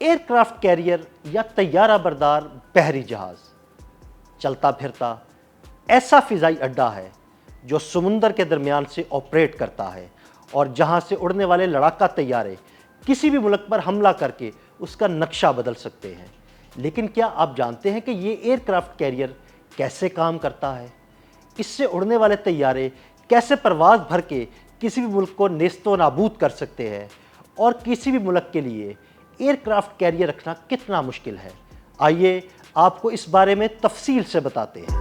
Year craft career یا طیارہ بردار بحری جہاز چلتا پھرتا ایسا فضائی اڈا ہے جو سمندر کے درمیان سے آپریٹ کرتا ہے اور جہاں سے اڑنے والے لڑاکا طیارے کسی بھی ملک پر حملہ کر کے اس کا نقشہ بدل سکتے ہیں۔ لیکن کیا آپ جانتے ہیں کہ یہ ایئر کرافٹ کیریئر کیسے کام کرتا ہے؟ اس سے اڑنے والے طیارے کیسے پرواز بھر کے کسی بھی ملک کو نیست و نابود کر سکتے ہیں اور کسی بھی ملک کے لیے ایئر کرافٹ کیریئر رکھنا کتنا مشکل ہے؟ آئیے آپ کو اس بارے میں تفصیل سے بتاتے ہیں۔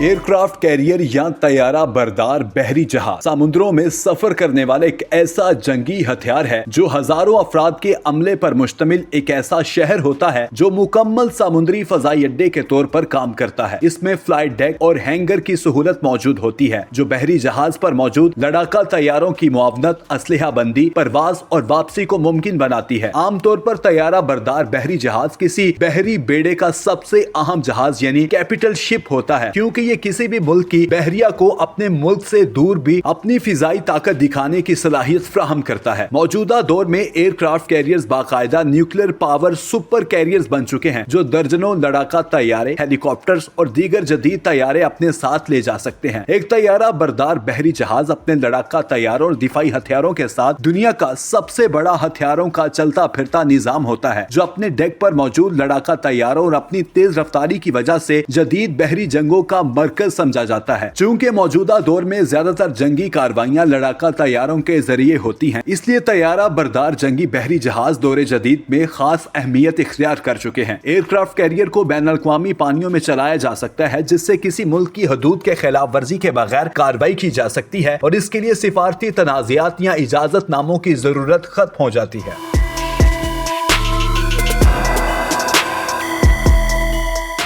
ایئر کرافٹ کیریئر یا طیارہ بردار بحری جہاز سمندروں میں سفر کرنے والا ایک ایسا جنگی ہتھیار ہے جو ہزاروں افراد کے عملے پر مشتمل ایک ایسا شہر ہوتا ہے جو مکمل سمندری فضائی اڈے کے طور پر کام کرتا ہے۔ اس میں فلائٹ ڈیک اور ہینگر کی سہولت موجود ہوتی ہے جو بحری جہاز پر موجود لڑاکا طیاروں کی معاونت، اسلحہ بندی، پرواز اور واپسی کو ممکن بناتی ہے۔ عام طور پر طیارہ بردار بحری جہاز کسی بحری بیڑے کا سب سے اہم جہاز یعنی کیپٹل شپ ہوتا ہے، کیونکہ یہ کسی بھی ملک کی بحریہ کو اپنے ملک سے دور بھی اپنی فضائی طاقت دکھانے کی صلاحیت فراہم کرتا ہے۔ موجودہ دور میں ایئر کرافٹ کیریئرز باقاعدہ نیوکلیر پاور سپر کیریئرز بن چکے ہیں جو درجنوں لڑاکا طیارے، ہیلی کاپٹرز اور دیگر جدید طیارے اپنے ساتھ لے جا سکتے ہیں۔ ایک طیارہ بردار بحری جہاز اپنے لڑاکا طیاروں اور دفاعی ہتھیاروں کے ساتھ دنیا کا سب سے بڑا ہتھیاروں کا چلتا پھرتا نظام ہوتا ہے جو اپنے ڈیک پر موجود لڑاکا طیاروں اور اپنی تیز رفتاری کی وجہ سے جدید بحری جنگوں کا مرکز سمجھا جاتا ہے۔ چونکہ موجودہ دور میں زیادہ تر جنگی کاروائیاں لڑاکا طیاروں کے ذریعے ہوتی ہیں، اس لیے طیارہ بردار جنگی بحری جہاز دور جدید میں خاص اہمیت اختیار کر چکے ہیں۔ ایئر کرافٹ کیریئر کو بین الاقوامی پانیوں میں چلایا جا سکتا ہے جس سے کسی ملک کی حدود کے خلاف ورزی کے بغیر کارروائی کی جا سکتی ہے اور اس کے لیے سفارتی تنازعات یا اجازت ناموں کی ضرورت ختم ہو جاتی ہے۔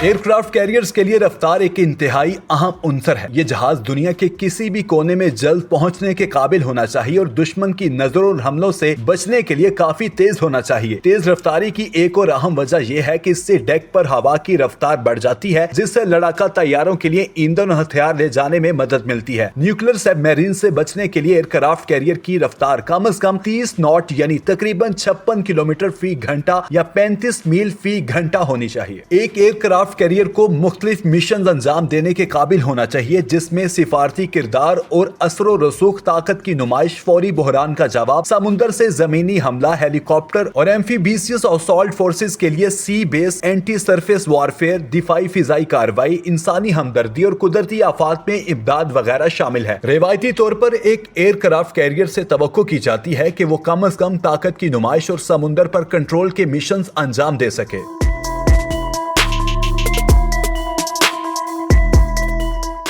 ایئر کرافٹ کیریئرز کے لیے رفتار ایک انتہائی اہم عنصر ہے۔ یہ جہاز دنیا کے کسی بھی کونے میں جلد پہنچنے کے قابل ہونا چاہیے اور دشمن کی نظروں اور حملوں سے بچنے کے لیے کافی تیز ہونا چاہیے۔ تیز رفتاری کی ایک اور اہم وجہ یہ ہے کہ اس سے ڈیک پر ہوا کی رفتار بڑھ جاتی ہے جس سے لڑاکا طیاروں کے لیے ایندھن اور ہتھیار لے جانے میں مدد ملتی ہے۔ نیوکلیر سب میرین سے بچنے کے لیے ایئر کرافٹ کیریئر کی رفتار کم از کم 30 ناٹ یعنی تقریباً 56 کلومیٹر فی گھنٹہ یا 35 میل فی گھنٹہ ہونی چاہیے۔ ایک ایئر کرافٹ کیریئر کو مختلف مشنز انجام دینے کے قابل ہونا چاہیے جس میں سفارتی کردار اور اثر و رسوخ طاقت کی نمائش، فوری بحران کا جواب، سمندر سے زمینی حملہ، ہیلی کاپٹر اور ایمفیبیسیس اسالٹ فورسز کے لیے سی بیس، اینٹی سرفیس وارفیئر، دفاعی فضائی کارروائی، انسانی ہمدردی اور قدرتی آفات میں امداد وغیرہ شامل ہے۔ روایتی طور پر ایک ایئر کرافٹ کیریئر سے توقع کی جاتی ہے کہ وہ کم از کم طاقت کی نمائش اور سمندر پر کنٹرول کے مشنز انجام دے سکے۔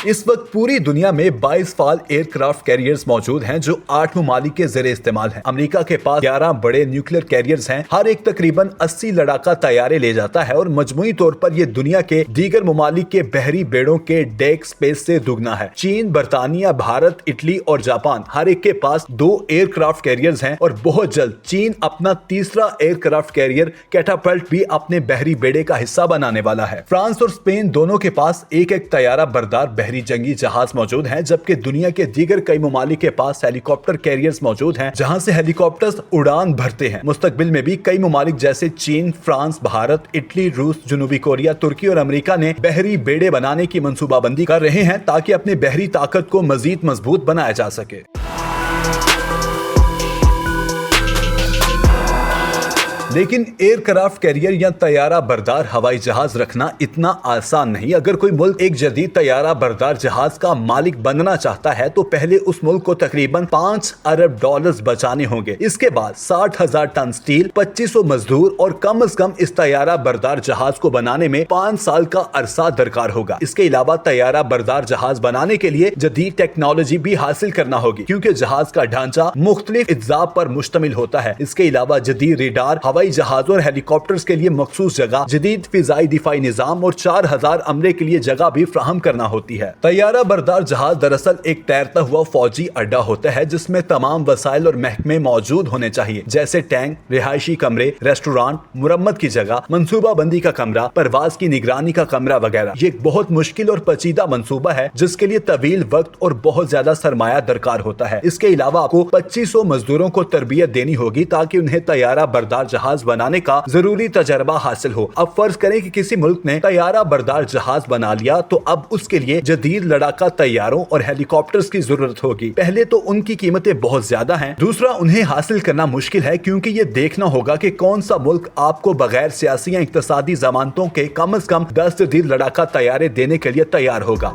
اس وقت پوری دنیا میں 22 فعال ایئر کرافٹ کیریئرز موجود ہیں جو 8 ممالک کے زیر استعمال ہیں۔ امریکہ کے پاس 11 بڑے نیوکلیر کیریئرز ہیں، ہر ایک تقریباً 80 لڑاکا طیارے لے جاتا ہے اور مجموعی طور پر یہ دنیا کے دیگر ممالک کے بحری بیڑوں کے ڈیک سپیس سے دگنا ہے۔ چین، برطانیہ، بھارت، اٹلی اور جاپان ہر ایک کے پاس 2 ایئر کرافٹ کیریئرز ہیں اور بہت جلد چین اپنا تیسرا ایئر کرافٹ کیریئر کیٹاپلٹ بھی اپنے بحری بیڑے کا حصہ بنانے والا ہے۔ فرانس اور اسپین دونوں کے پاس ایک ایک طیارہ بردار بحری جنگی جہاز موجود ہیں، جبکہ دنیا کے دیگر کئی ممالک کے پاس ہیلی کاپٹر کیریئرز موجود ہیں جہاں سے ہیلی کاپٹرز اڑان بھرتے ہیں۔ مستقبل میں بھی کئی ممالک جیسے چین، فرانس، بھارت، اٹلی، روس، جنوبی کوریا، ترکی اور امریکہ نے بحری بیڑے بنانے کی منصوبہ بندی کر رہے ہیں تاکہ اپنے بحری طاقت کو مزید مضبوط بنایا جا سکے۔ لیکن ایئر کرافٹ کیریئر یا طیارہ بردار ہوائی جہاز رکھنا اتنا آسان نہیں۔ اگر کوئی ملک ایک جدید طیارہ بردار جہاز کا مالک بننا چاہتا ہے تو پہلے اس ملک کو تقریباً $5 ارب بچانے ہوں گے۔ اس کے بعد 60,000 ٹن سٹیل، 2500 مزدور اور کم از کم اس طیارہ بردار جہاز کو بنانے میں 5 سال کا عرصہ درکار ہوگا۔ اس کے علاوہ طیارہ بردار جہاز بنانے کے لیے جدید ٹیکنالوجی بھی حاصل کرنا ہوگی کیونکہ جہاز کا ڈھانچہ مختلف اجزاء پر مشتمل ہوتا ہے۔ اس کے علاوہ جدید ریڈار، ہوائی ہوائی جہازوں اور ہیلی کاپٹرز کے لیے مخصوص جگہ، جدید فضائی دفاعی نظام اور 4000 عملے کے لیے جگہ بھی فراہم کرنا ہوتی ہے۔ طیارہ بردار جہاز دراصل ایک تیرتا ہوا فوجی اڈا ہوتا ہے جس میں تمام وسائل اور محکمے موجود ہونے چاہیے، جیسے ٹینک، رہائشی کمرے، ریسٹورانٹ، مرمت کی جگہ، منصوبہ بندی کا کمرہ، پرواز کی نگرانی کا کمرہ وغیرہ۔ یہ ایک بہت مشکل اور پیچیدہ منصوبہ ہے جس کے لیے طویل وقت اور بہت زیادہ سرمایہ درکار ہوتا ہے۔ اس کے علاوہ آپ کو 2500 مزدوروں کو تربیت دینی ہوگی تاکہ انہیں طیارہ بردار جہاز بنانے کا ضروری تجربہ حاصل ہو۔ اب فرض کریں کہ کسی ملک نے طیارہ بردار جہاز بنا لیا تو اب اس کے لیے جدید لڑاکا طیاروں اور ہیلی کاپٹرز کی ضرورت ہوگی۔ پہلے تو ان کی قیمتیں بہت زیادہ ہیں، دوسرا انہیں حاصل کرنا مشکل ہے کیونکہ یہ دیکھنا ہوگا کہ کون سا ملک آپ کو بغیر سیاسی یا اقتصادی ضمانتوں کے کم از کم 10 جدید لڑاکا طیارے دینے کے لیے تیار ہوگا۔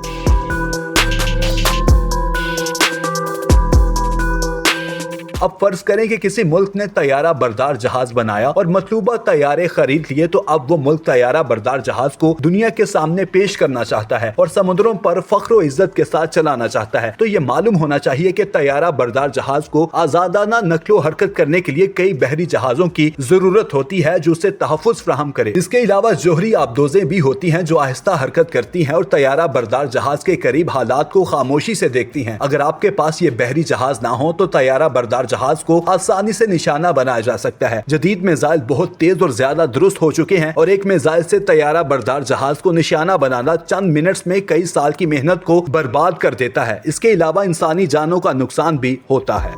اب فرض کریں کہ کسی ملک نے طیارہ بردار جہاز بنایا اور مطلوبہ طیارے خرید لیے تو اب وہ ملک طیارہ بردار جہاز کو دنیا کے سامنے پیش کرنا چاہتا ہے اور سمندروں پر فخر و عزت کے ساتھ چلانا چاہتا ہے۔ تو یہ معلوم ہونا چاہیے کہ طیارہ بردار جہاز کو آزادانہ نقل و حرکت کرنے کے لیے کئی بحری جہازوں کی ضرورت ہوتی ہے جو اسے تحفظ فراہم کرے۔ اس کے علاوہ جوہری آبدوزیں بھی ہوتی ہیں جو آہستہ حرکت کرتی ہیں اور طیارہ بردار جہاز کے قریب حالات کو خاموشی سے دیکھتی ہیں۔ اگر آپ کے پاس یہ بحری جہاز نہ ہو تو طیارہ بردار جہاز کو آسانی سے نشانہ بنایا جا سکتا ہے۔ جدید میزائل بہت تیز اور زیادہ درست ہو چکے ہیں اور ایک میزائل سے طیارہ بردار جہاز کو نشانہ بنانا چند منٹس میں کئی سال کی محنت کو برباد کر دیتا ہے۔ اس کے علاوہ انسانی جانوں کا نقصان بھی ہوتا ہے۔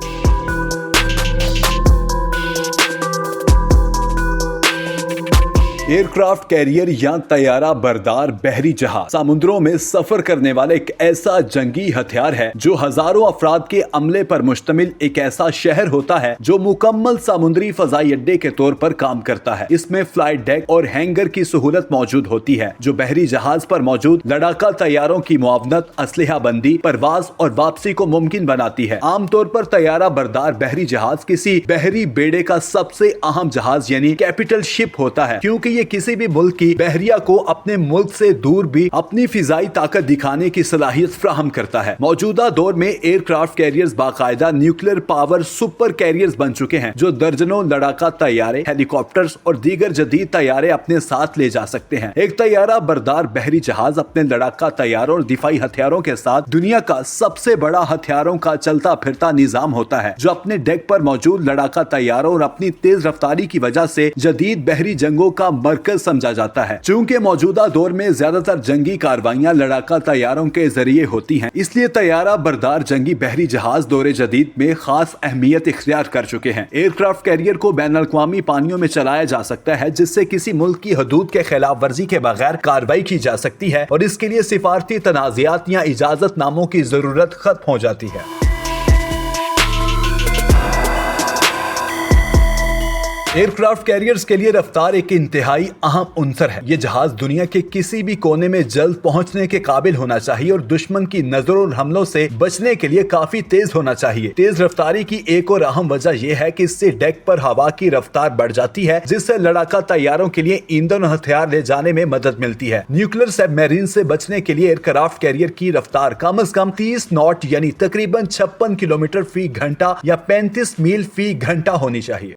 ایئر کرافٹ کیریئر یا طیارہ بردار بحری جہاز سمندروں میں سفر کرنے والا ایک ایسا جنگی ہتھیار ہے جو ہزاروں افراد کے عملے پر مشتمل ایک ایسا شہر ہوتا ہے جو مکمل سمندری فضائی اڈے کے طور پر کام کرتا ہے۔ اس میں فلائٹ ڈیک اور ہینگر کی سہولت موجود ہوتی ہے جو بحری جہاز پر موجود لڑاکا طیاروں کی معاونت، اسلحہ بندی، پرواز اور واپسی کو ممکن بناتی ہے۔ عام طور پر طیارہ بردار بحری جہاز کسی بحری بیڑے کا سب سے اہم جہاز یعنی کیپٹل شپ ہوتا ہے کیونکہ یہ کسی بھی ملک کی بحریہ کو اپنے ملک سے دور بھی اپنی فضائی طاقت دکھانے کی صلاحیت فراہم کرتا ہے۔ موجودہ دور میں ایئر کرافٹ کیریئرز باقاعدہ نیوکلیر پاور سپر کیریئرز بن چکے ہیں جو درجنوں لڑاکا طیارے، ہیلی کاپٹرز اور دیگر جدید طیارے اپنے ساتھ لے جا سکتے ہیں۔ ایک طیارہ بردار بحری جہاز اپنے لڑاکا طیاروں اور دفاعی ہتھیاروں کے ساتھ دنیا کا سب سے بڑا ہتھیاروں کا چلتا پھرتا نظام ہوتا ہے جو اپنے ڈیک پر موجود لڑاکا طیاروں اور اپنی تیز رفتاری کی وجہ سے جدید بحری جنگوں کا مرکز سمجھا جاتا ہے۔ چونکہ موجودہ دور میں زیادہ تر جنگی کاروائیاں لڑاکا طیاروں کے ذریعے ہوتی ہیں، اس لیے طیارہ بردار جنگی بحری جہاز دور جدید میں خاص اہمیت اختیار کر چکے ہیں۔ ایئر کرافٹ کیریئر کو بین الاقوامی پانیوں میں چلایا جا سکتا ہے جس سے کسی ملک کی حدود کے خلاف ورزی کے بغیر کارروائی کی جا سکتی ہے اور اس کے لیے سفارتی تنازعات یا اجازت ناموں کی ضرورت ختم ہو جاتی ہے۔ ایئر کرافٹ کیریئرز کے لیے رفتار ایک انتہائی اہم عنصر ہے۔ یہ جہاز دنیا کے کسی بھی کونے میں جلد پہنچنے کے قابل ہونا چاہیے اور دشمن کی نظروں اور حملوں سے بچنے کے لیے کافی تیز ہونا چاہیے۔ تیز رفتاری کی ایک اور اہم وجہ یہ ہے کہ اس سے ڈیک پر ہوا کی رفتار بڑھ جاتی ہے جس سے لڑاکا طیاروں کے لیے ایندھن اور ہتھیار لے جانے میں مدد ملتی ہے۔ نیوکلیر سب میرین سے بچنے کے لیے ایئر کرافٹ کیریئر کی رفتار کم از کم 30 ناٹ یعنی تقریباً 56 کلومیٹر فی گھنٹہ یا 35 میل فی گھنٹہ ہونی چاہیے۔